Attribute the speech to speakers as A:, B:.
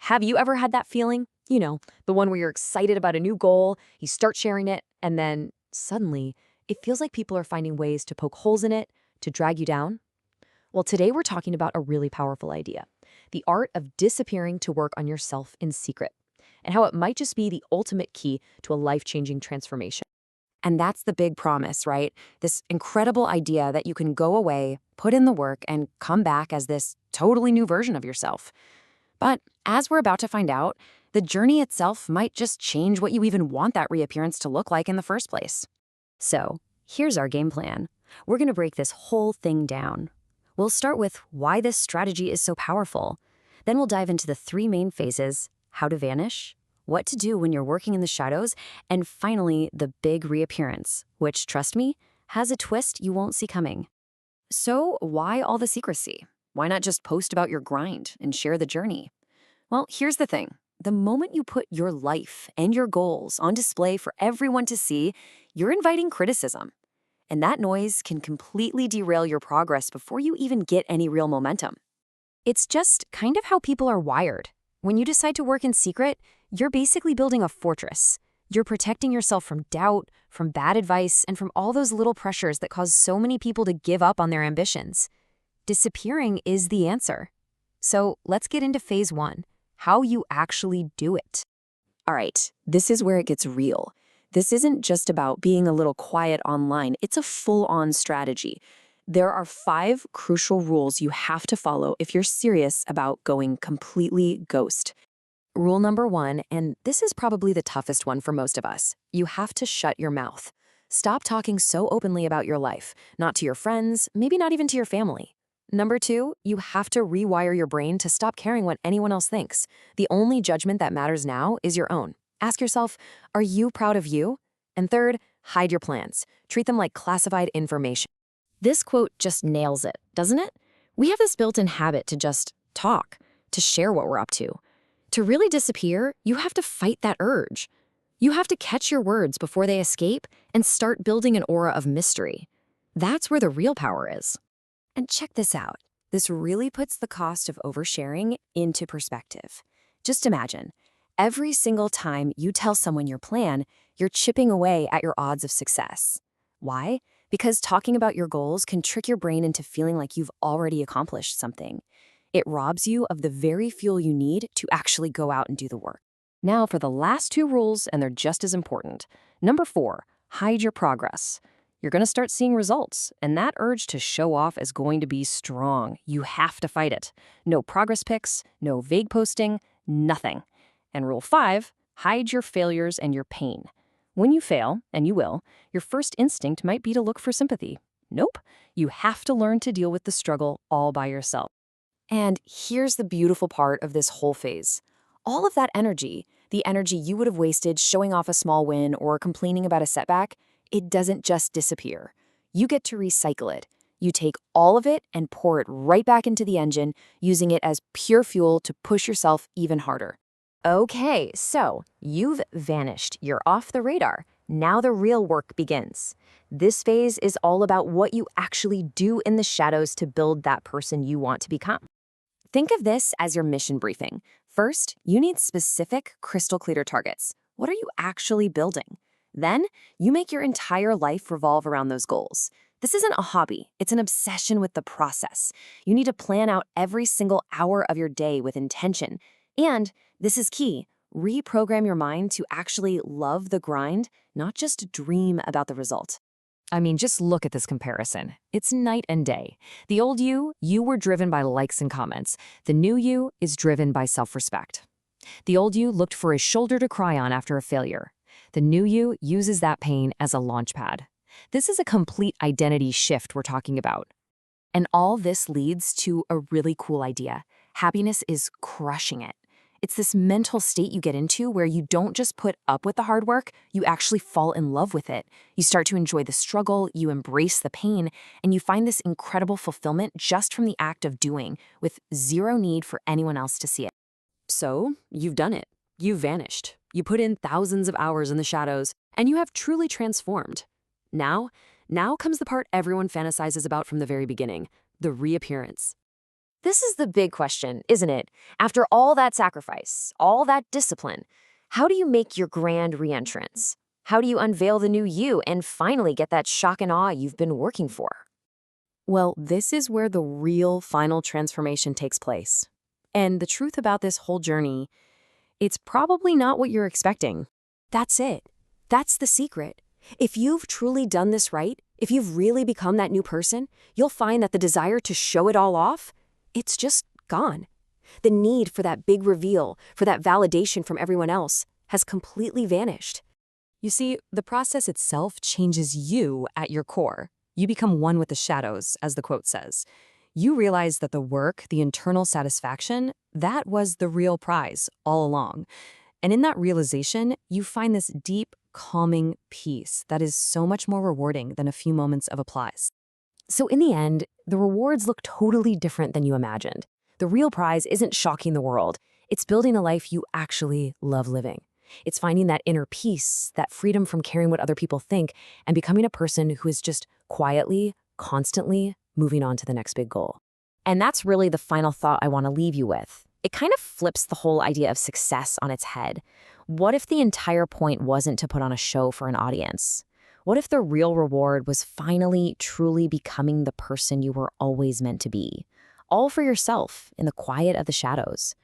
A: Have you ever had that feeling? The one where you're excited about a new goal, you start sharing it, and then suddenly it feels like people are finding ways to poke holes in it, to drag you down? Well, today we're talking about a really powerful idea, the art of disappearing to work on yourself in secret, and how it might just be the ultimate key to a life-changing transformation. And that's the big promise, right? This incredible idea that you can go away, put in the work, and come back as this totally new version of yourself. But as we're about to find out, the journey itself might just change what you even want that reappearance to look like in the first place. So, here's our game plan. We're going to break this whole thing down. We'll start with why this strategy is so powerful. Then we'll dive into the three main phases: how to vanish, what to do when you're working in the shadows, and finally, the big reappearance, which, trust me, has a twist you won't see coming. So, why all the secrecy? Why not just post about your grind and share the journey? Well, here's the thing. The moment you put your life and your goals on display for everyone to see, you're inviting criticism. And that noise can completely derail your progress before you even get any real momentum. It's just kind of how people are wired. When you decide to work in secret, you're basically building a fortress. You're protecting yourself from doubt, from bad advice, and from all those little pressures that cause so many people to give up on their ambitions. Disappearing is the answer. So let's get into phase one, how you actually do it. All right, this is where it gets real. This isn't just about being a little quiet online. It's a full-on strategy. There are 5 crucial rules you have to follow if you're serious about going completely ghost. Rule number 1, and this is probably the toughest one for most of us, you have to shut your mouth. Stop talking so openly about your life, not to your friends, maybe not even to your family. Number 2, you have to rewire your brain to stop caring what anyone else thinks. The only judgment that matters now is your own. Ask yourself, are you proud of you? And third, hide your plans. Treat them like classified information. This quote just nails it, doesn't it? We have this built-in habit to just talk, to share what we're up to. To really disappear, you have to fight that urge. You have to catch your words before they escape and start building an aura of mystery. That's where the real power is. And check this out. This really puts the cost of oversharing into perspective. Just imagine, every single time you tell someone your plan, you're chipping away at your odds of success. Why? Because talking about your goals can trick your brain into feeling like you've already accomplished something. It robs you of the very fuel you need to actually go out and do the work. Now for the last 2 rules, and they're just as important. Number 4, hide your progress. You're going to start seeing results, and that urge to show off is going to be strong. You have to fight it. No progress pics, no vague posting, nothing. And rule 5, hide your failures and your pain. When you fail, and you will, your first instinct might be to look for sympathy. Nope, you have to learn to deal with the struggle all by yourself. And here's the beautiful part of this whole phase. All of that energy, the energy you would have wasted showing off a small win or complaining about a setback, it doesn't just disappear. You get to recycle it. You take all of it and pour it right back into the engine, using it as pure fuel to push yourself even harder. Okay, so you've vanished. You're off the radar. Now the real work begins. This phase is all about what you actually do in the shadows to build that person you want to become. Think of this as your mission briefing. First, you need specific, crystal clear targets. What are you actually building? Then, you make your entire life revolve around those goals. This isn't a hobby, it's an obsession with the process. You need to plan out every single hour of your day with intention. And, this is key, reprogram your mind to actually love the grind, not just dream about the result. I mean, just look at this comparison. It's night and day. The old you were driven by likes and comments. The new you is driven by self-respect. The old you looked for a shoulder to cry on after a failure. The new you uses that pain as a launchpad. This is a complete identity shift we're talking about. And all this leads to a really cool idea. Happiness is crushing it. It's this mental state you get into where you don't just put up with the hard work, you actually fall in love with it. You start to enjoy the struggle, you embrace the pain, and you find this incredible fulfillment just from the act of doing, with zero need for anyone else to see it. So, you've done it. You've vanished. You put in thousands of hours in the shadows, and you have truly transformed. Now comes the part everyone fantasizes about from the very beginning, the reappearance. This is the big question, isn't it? After all that sacrifice, all that discipline, how do you make your grand reentrance? How do you unveil the new you and finally get that shock and awe you've been working for? Well, this is where the real final transformation takes place. And the truth about this whole journey, it's probably not what you're expecting. That's it. That's the secret. If you've truly done this right, if you've really become that new person, you'll find that the desire to show it all off, it's just gone. The need for that big reveal, for that validation from everyone else, has completely vanished. You see, the process itself changes you at your core. You become one with the shadows, as the quote says. You realize that the work, the internal satisfaction, that was the real prize all along. And in that realization, you find this deep, calming peace that is so much more rewarding than a few moments of applause. So in the end, the rewards look totally different than you imagined. The real prize isn't shocking the world. It's building a life you actually love living. It's finding that inner peace, that freedom from caring what other people think, and becoming a person who is just quietly, constantly moving on to the next big goal. And that's really the final thought I want to leave you with. It kind of flips the whole idea of success on its head. What if the entire point wasn't to put on a show for an audience? What if the real reward was finally, truly becoming the person you were always meant to be? All for yourself, in the quiet of the shadows.